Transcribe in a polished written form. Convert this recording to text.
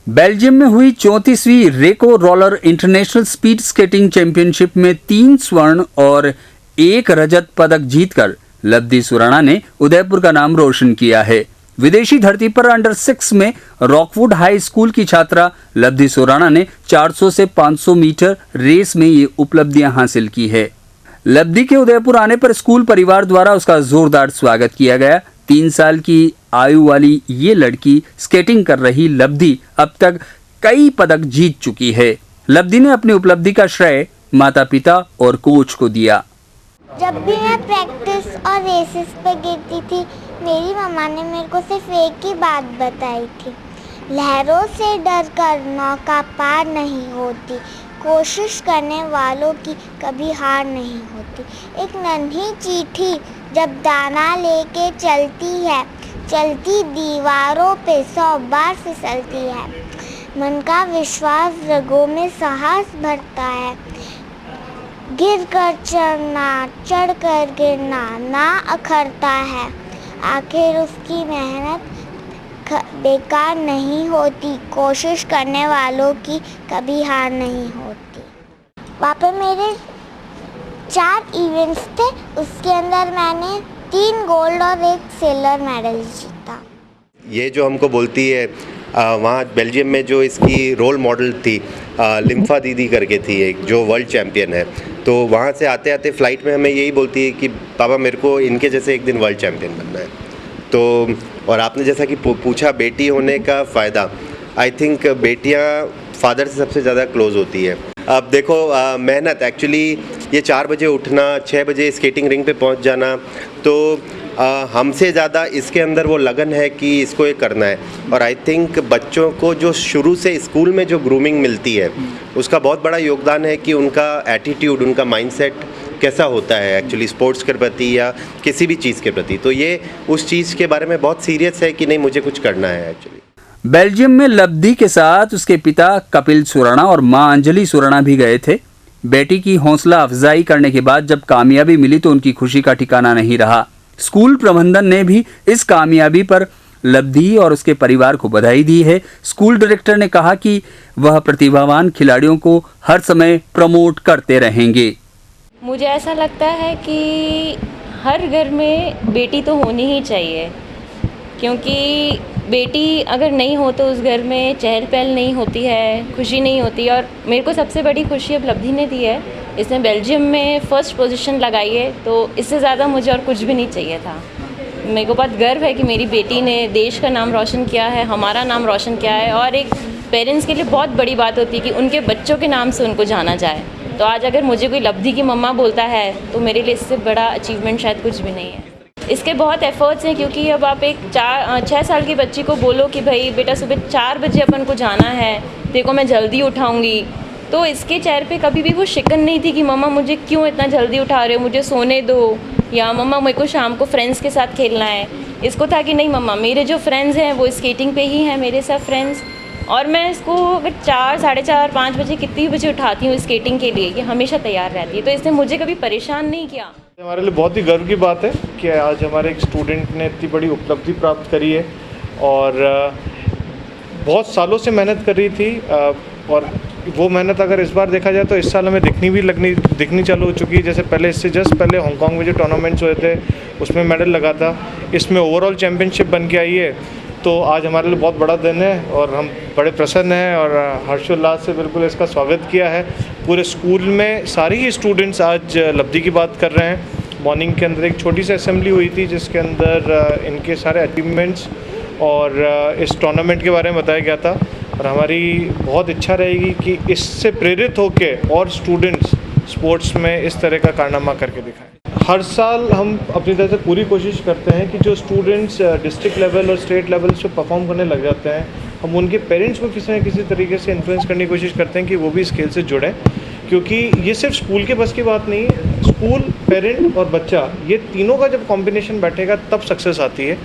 Belgium में हुई 34वीं रेको roller international speed skating championship में 3 स्वर्ण और 1 रजत पदक जीतकर लब्धि सुराणा ने उदयपुर का नाम रोशन किया है। विदेशी धरती पर अंडर 6 में रॉकवुड हाई स्कूल की छात्रा लब्धि सुराणा ने 400 से 500 मीटर रेस में ये उपलब्धियां हासिल की है। लब्धि के उदयपुर आने पर स्कूल परिवार द्वारा उसका जोरदार स्वागत किया गया। 3 साल की आयु वाली ये लड़की स्केटिंग कर रही लब्धि अब तक कई पदक जीत चुकी है। लब्धि ने अपनी उपलब्धि का श्रेय माता पिता और कोच को दिया। जब भी मैं प्रैक्टिस और रेसेस पे गिरती थी, मेरी मम्मा ने मेरे को सिर्फ एक ही बात बताई थी, लहरों से डर कर नौका पार नहीं होती, कोशिश करने वालों की कभी हार नहीं होती। एक नन्ही चींटी जब दाना लेके चलती है, चलती दीवारों पे 100 बार फिसलती है। मन का विश्वास रगों में साहस भरता है, गिर कर चढ़ना, चढ़ कर गिरना ना अखरता है। आखिर उसकी मेहनत बेकार नहीं होती, कोशिश करने वालों की कभी हार नहीं होती। वहाँ पे मेरे 4 इवेंट्स थे, उसके अंदर मैंने 3 गोल्ड और 1 सिल्वर मेडल जीता। ये जो हमको बोलती है वहाँ बेल्जियम में जो इसकी रोल मॉडल थी लिम्फा दीदी करके थी एक, जो वर्ल्ड चैम्पियन है, तो वहाँ से आते आते फ़्लाइट में हमें यही बोलती है कि पापा मेरे को इनके जैसे एक दिन वर्ल्ड चैम्पियन बनना है। तो और आपने जैसा कि पूछा बेटी होने का फ़ायदा, आई थिंक बेटियाँ फादर से सबसे ज़्यादा क्लोज होती है। अब देखो मेहनत, एक्चुअली ये 4 बजे उठना, 6 बजे स्केटिंग रिंग पे पहुंच जाना, तो हमसे ज़्यादा इसके अंदर वो लगन है कि इसको ये करना है। और आई थिंक बच्चों को जो शुरू से स्कूल में जो ग्रूमिंग मिलती है, उसका बहुत बड़ा योगदान है कि उनका एटीट्यूड, उनका माइंडसेट कैसा होता है एक्चुअली स्पोर्ट्स के प्रति या किसी भी चीज़ के प्रति। तो ये उस चीज़ के बारे में बहुत सीरियस है कि नहीं मुझे कुछ करना है एक्चुअली। बेल्जियम में लब्धि के साथ उसके पिता कपिल सुराणा और मां अंजलि सुराणा भी गए थे। बेटी की हौसला अफजाई करने के बाद जब कामयाबी मिली तो उनकी खुशी का ठिकाना नहीं रहा। स्कूल प्रबंधन ने भी इस कामयाबी पर लब्धि और उसके परिवार को बधाई दी है। स्कूल डायरेक्टर ने कहा कि वह प्रतिभावान खिलाड़ियों को हर समय प्रमोट करते रहेंगे। मुझे ऐसा लगता है कि हर घर में बेटी तो होनी ही चाहिए, क्योंकि बेटी अगर नहीं हो तो उस घर में चहल पहल नहीं होती है, खुशी नहीं होती। और मेरे को सबसे बड़ी खुशी अब लब्धि ने दी है, इसने बेल्जियम में फर्स्ट पोजीशन लगाई है, तो इससे ज़्यादा मुझे और कुछ भी नहीं चाहिए था। मेरे को बहुत गर्व है कि मेरी बेटी ने देश का नाम रोशन किया है, हमारा नाम रोशन किया है। और एक पेरेंट्स के लिए बहुत बड़ी बात होती है कि उनके बच्चों के नाम से उनको जाना जाए। तो आज अगर मुझे कोई लब्धि की मम्मा बोलता है तो मेरे लिए इससे बड़ा अचीवमेंट शायद कुछ भी नहीं है। इसके बहुत एफर्ट्स हैं, क्योंकि अब आप एक 6 साल की बच्ची को बोलो कि भाई बेटा सुबह 4 बजे अपन को जाना है, देखो मैं जल्दी उठाऊंगी, तो इसके चेहरे पे कभी भी वो शिकन नहीं थी कि मम्मा मुझे क्यों इतना जल्दी उठा रहे हो, मुझे सोने दो, या मम्मा मेरे को शाम को फ्रेंड्स के साथ खेलना है। इसको था कि नहीं मम्मा, मेरे जो फ्रेंड्स हैं वो स्केटिंग पे ही हैं मेरे सब फ्रेंड्स, और मैं इसको अगर 4, साढ़े 4, 5 बजे कितनी बजे उठाती हूँ स्केटिंग के लिए, ये हमेशा तैयार रहती है। तो इसने मुझे कभी परेशान नहीं किया। हमारे लिए बहुत ही गर्व की बात है कि आज हमारे एक स्टूडेंट ने इतनी बड़ी उपलब्धि प्राप्त करी है, और बहुत सालों से मेहनत कर रही थी, और वो मेहनत अगर इस बार देखा जाए तो इस साल हमें दिखनी चालू हो चुकी है। जैसे पहले, इससे जस्ट पहले हांगकांग में जो टूर्नामेंट्स हुए थे उसमें मेडल लगा था, इसमें ओवरऑल चैम्पियनशिप बन के आई है। तो आज हमारे लिए बहुत बड़ा दिन है और हम बड़े प्रसन्न हैं और हर्षोल्लास से बिल्कुल इसका स्वागत किया है। पूरे स्कूल में सारे ही स्टूडेंट्स आज लब्धि की बात कर रहे हैं। मॉर्निंग के अंदर एक छोटी सी असेंबली हुई थी जिसके अंदर इनके सारे अचीवमेंट्स और इस टूर्नामेंट के बारे में बताया गया था, और हमारी बहुत इच्छा रहेगी कि इससे प्रेरित होकर और स्टूडेंट्स स्पोर्ट्स में इस तरह का कारनामा करके दिखाएं। हर साल हम अपनी तरफ से पूरी कोशिश करते हैं कि जो स्टूडेंट्स डिस्ट्रिक्ट लेवल और स्टेट लेवल पे परफॉर्म करने लग जाते हैं, हम उनके पेरेंट्स को किसी न किसी तरीके से इन्फ्लुएंस करने की कोशिश करते हैं कि वो भी इस खेल से जुड़ें, क्योंकि ये सिर्फ स्कूल के बस की बात नहीं है। स्कूल, पेरेंट और बच्चा, ये तीनों का जब कॉम्बिनेशन बैठेगा तब सक्सेस आती है।